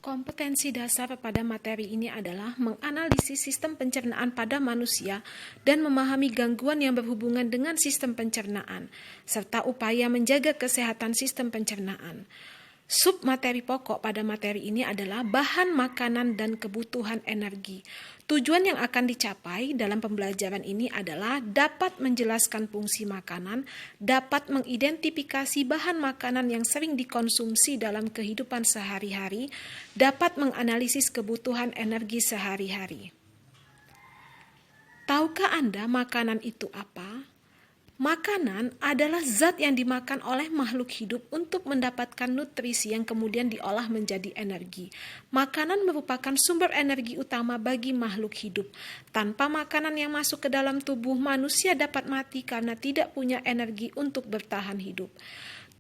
Kompetensi dasar pada materi ini adalah menganalisis sistem pencernaan pada manusia dan memahami gangguan yang berhubungan dengan sistem pencernaan, serta upaya menjaga kesehatan sistem pencernaan. Submateri pokok pada materi ini adalah bahan makanan dan kebutuhan energi. Tujuan yang akan dicapai dalam pembelajaran ini adalah dapat menjelaskan fungsi makanan, dapat mengidentifikasi bahan makanan yang sering dikonsumsi dalam kehidupan sehari-hari, dapat menganalisis kebutuhan energi sehari-hari. Tahukah Anda makanan itu apa? Makanan adalah zat yang dimakan oleh makhluk hidup untuk mendapatkan nutrisi yang kemudian diolah menjadi energi. Makanan merupakan sumber energi utama bagi makhluk hidup. Tanpa makanan yang masuk ke dalam tubuh, manusia dapat mati karena tidak punya energi untuk bertahan hidup.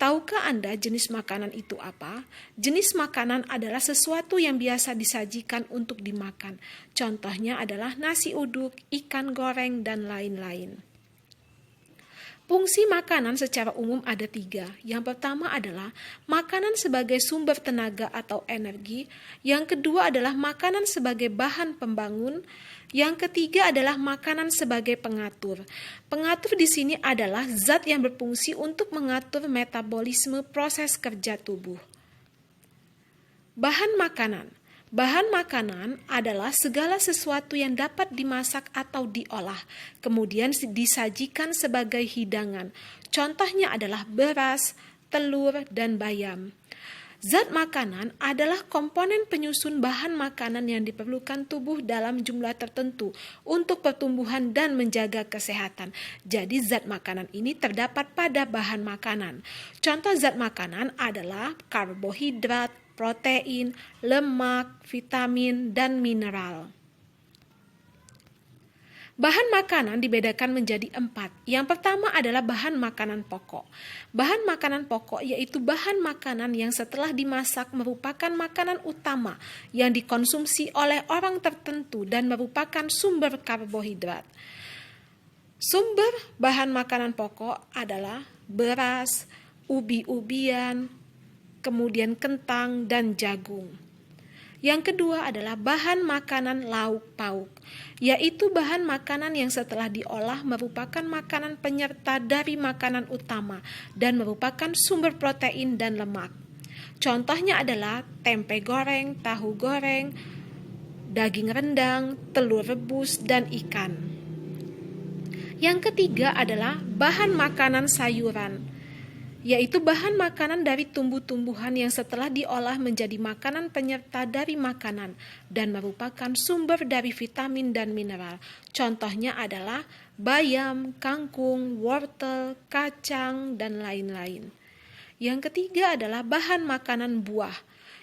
Tahukah Anda jenis makanan itu apa? Jenis makanan adalah sesuatu yang biasa disajikan untuk dimakan. Contohnya adalah nasi uduk, ikan goreng, dan lain-lain. Fungsi makanan secara umum ada 3. Yang pertama adalah makanan sebagai sumber tenaga atau energi. Yang kedua adalah makanan sebagai bahan pembangun. Yang ketiga adalah makanan sebagai pengatur. Pengatur di sini adalah zat yang berfungsi untuk mengatur metabolisme proses kerja tubuh. Bahan makanan. Bahan makanan adalah segala sesuatu yang dapat dimasak atau diolah, kemudian disajikan sebagai hidangan. Contohnya adalah beras, telur, dan bayam. Zat makanan adalah komponen penyusun bahan makanan yang diperlukan tubuh dalam jumlah tertentu untuk pertumbuhan dan menjaga kesehatan. Jadi zat makanan ini terdapat pada bahan makanan. Contoh zat makanan adalah karbohidrat, protein, lemak, vitamin, dan mineral. Bahan makanan dibedakan menjadi 4. Yang pertama adalah bahan makanan pokok. Bahan makanan pokok yaitu bahan makanan yang setelah dimasak merupakan makanan utama yang dikonsumsi oleh orang tertentu dan merupakan sumber karbohidrat. Sumber bahan makanan pokok adalah beras, ubi-ubian, kemudian kentang dan jagung. Yang kedua adalah bahan makanan lauk pauk, yaitu bahan makanan yang setelah diolah merupakan makanan penyerta dari makanan utama dan merupakan sumber protein dan lemak. Contohnya adalah tempe goreng, tahu goreng, daging rendang, telur rebus, dan ikan. Yang ketiga adalah bahan makanan sayuran, yaitu bahan makanan dari tumbuh-tumbuhan yang setelah diolah menjadi makanan penyerta dari makanan dan merupakan sumber dari vitamin dan mineral. Contohnya adalah bayam, kangkung, wortel, kacang, dan lain-lain. Yang ketiga adalah bahan makanan buah,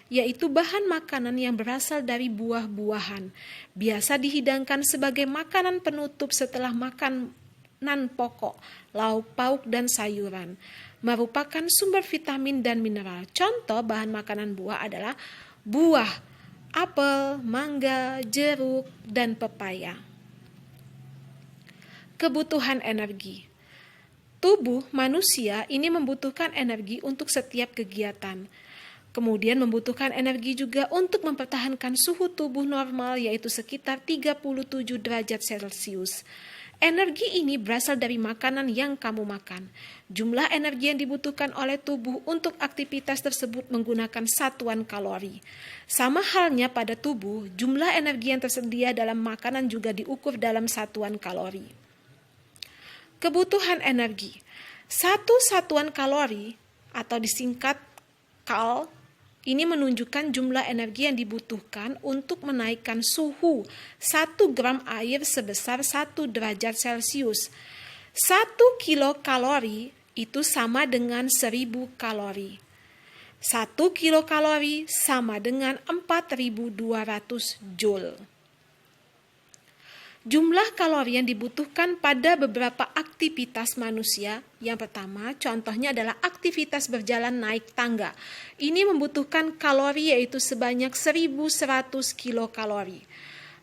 yaitu bahan makanan yang berasal dari buah-buahan. Biasa dihidangkan sebagai makanan penutup setelah makanan pokok, lauk pauk, dan sayuran. Merupakan sumber vitamin dan mineral. Contoh bahan makanan buah adalah buah, apel, mangga, jeruk, dan pepaya. Kebutuhan energi. Tubuh manusia ini membutuhkan energi untuk setiap kegiatan. Kemudian membutuhkan energi juga untuk mempertahankan suhu tubuh normal yaitu sekitar 37 derajat Celcius. Energi ini berasal dari makanan yang kamu makan. Jumlah energi yang dibutuhkan oleh tubuh untuk aktivitas tersebut menggunakan satuan kalori. Sama halnya pada tubuh, jumlah energi yang tersedia dalam makanan juga diukur dalam satuan kalori. Kebutuhan energi. Satu satuan kalori atau disingkat kal ini menunjukkan jumlah energi yang dibutuhkan untuk menaikkan suhu 1 gram air sebesar 1 derajat Celcius. 1 kilokalori itu sama dengan 1000 kalori. 1 kilokalori sama dengan 4200 joule. Jumlah kalori yang dibutuhkan pada beberapa aktivitas manusia. Yang pertama, contohnya adalah aktivitas berjalan naik tangga. Ini membutuhkan kalori yaitu sebanyak 1100 kilokalori.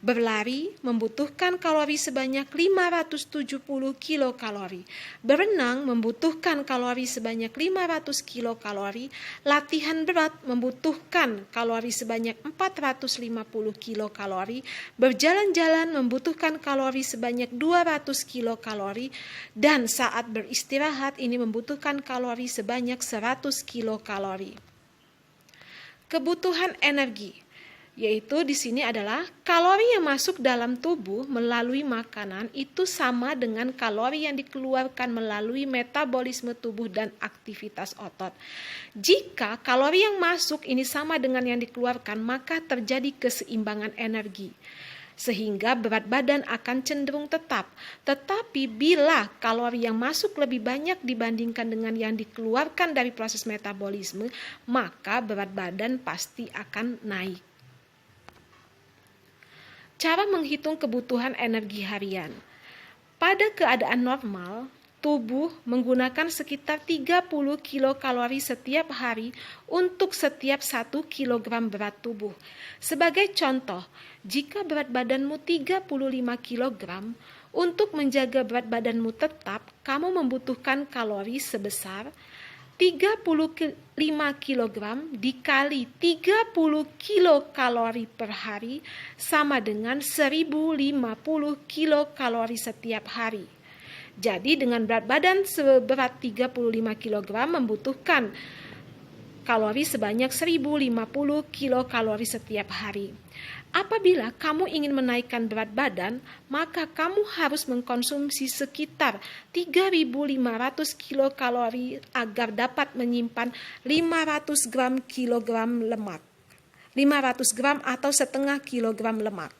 Berlari membutuhkan kalori sebanyak 570 kilokalori. Berenang membutuhkan kalori sebanyak 500 kilokalori. Latihan berat membutuhkan kalori sebanyak 450 kilokalori. Berjalan-jalan membutuhkan kalori sebanyak 200 kilokalori. Dan saat beristirahat ini membutuhkan kalori sebanyak 100 kilokalori. Kebutuhan energi yaitu di sini adalah kalori yang masuk dalam tubuh melalui makanan itu sama dengan kalori yang dikeluarkan melalui metabolisme tubuh dan aktivitas otot. Jika kalori yang masuk ini sama dengan yang dikeluarkan, maka terjadi keseimbangan energi, sehingga berat badan akan cenderung tetap. Tetapi bila kalori yang masuk lebih banyak dibandingkan dengan yang dikeluarkan dari proses metabolisme, maka berat badan pasti akan naik. Cara menghitung kebutuhan energi harian. Pada keadaan normal, tubuh menggunakan sekitar 30 kilokalori setiap hari untuk setiap 1 kilogram berat tubuh. Sebagai contoh, jika berat badanmu 35 kilogram, untuk menjaga berat badanmu tetap, kamu membutuhkan kalori sebesar 35 kg dikali 30 kilokalori per hari sama dengan 1050 kilokalori setiap hari. Jadi dengan berat badan seberat 35 kg membutuhkan kalori sebanyak 1050 kilokalori setiap hari. Apabila kamu ingin menaikkan berat badan, maka kamu harus mengkonsumsi sekitar 3.500 kilokalori agar dapat menyimpan 500 gram atau setengah kilogram lemak.